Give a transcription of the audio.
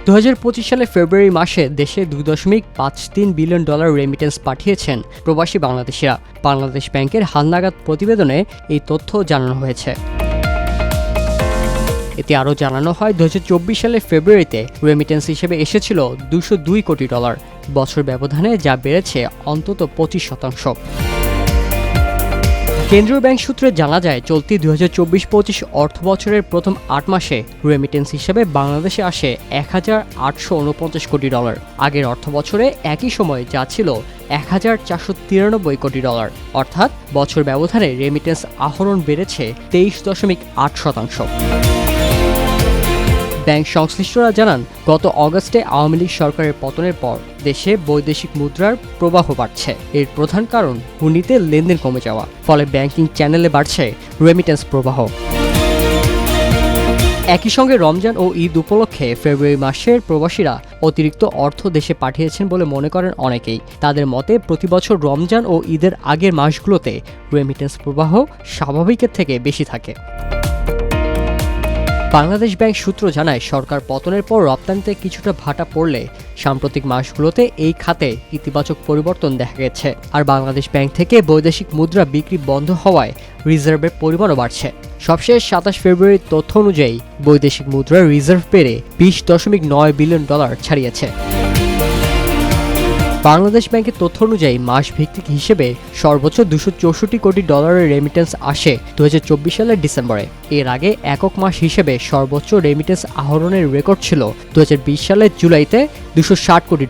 2025 সালে ফেব্রুয়ারি মাসে দেশে $2.53 বিলিয়ন রেমিটেন্স পাঠিয়েছেন প্রবাসী বাংলাদেশিরা। বাংলাদেশ ব্যাংকের হালনাগাদ প্রতিবেদনে এই তথ্য জানানো হয়েছে। এতে আরও জানানো হয় 2024 সালের ফেব্রুয়ারিতে রেমিটেন্স হিসেবে এসেছিল $202 কোটি, বছর ব্যবধানে যা বেড়েছে অন্তত 25%। কেন্দ্রীয় ব্যাংক সূত্রে জানা যায়, চলতি 2024-25 অর্থবছরের প্রথম 8 মাসে রেমিটেন্স হিসেবে বাংলাদেশে আসে $1,849 কোটি। আগের অর্থবছরে একই সময় যা ছিল $1,493 কোটি। অর্থাৎ বছর ব্যবধানে রেমিটেন্স আহরণ বেড়েছে 23.8%। ব্যাংক সংশ্লিষ্টরা জানান, গত অগাস্টে আওয়ামী লীগ সরকারের পতনের পর দেশে বৈদেশিক মুদ্রার প্রবাহ বাড়ছে। এর প্রধান কারণ হুন্ডিতে লেনদেন কমে যাওয়া, ফলে ব্যাংকিং চ্যানেলে বাড়ছে রেমিটেন্স প্রবাহ। একই সঙ্গে রমজান ও ঈদ উপলক্ষে ফেব্রুয়ারি মাসের প্রবাসীরা অতিরিক্ত অর্থ দেশে পাঠিয়েছেন বলে মনে করেন অনেকেই। তাদের মতে, প্রতিবছর রমজান ও ঈদের আগের মাসগুলোতে রেমিটেন্স প্রবাহ স্বাভাবিকের থেকে বেশি থাকে। বাংলাদেশ ব্যাংক সূত্র জানায়, সরকার পতনের পর রপ্তানিতে কিছুটা ভাটা পড়লে সাম্প্রতিক মাসগুলোতে এই খাতে ইতিবাচক পরিবর্তন দেখা গেছে। আর বাংলাদেশ ব্যাংক থেকে বৈদেশিক মুদ্রা বিক্রি বন্ধ হওয়ায় রিজার্ভের পরিমাণও বাড়ছে। সবশেষ 27 ফেব্রুয়ারির তথ্য অনুযায়ী বৈদেশিক মুদ্রার রিজার্ভ বেড়ে $20.9 বিলিয়ন ছাড়িয়েছে। বাংলাদেশ ব্যাংকের তথ্য অনুযায়ী মাস ভিত্তিক হিসেবে সর্বোচ্চ $264 কোটি রেমিটেন্স আসে 2024 সালের ডিসেম্বরে। এর আগে একক মাস হিসেবে সর্বোচ্চ রেমিটেন্স আহরণের রেকর্ড ছিল 2020 সালের জুলাইতে $260 কোটি।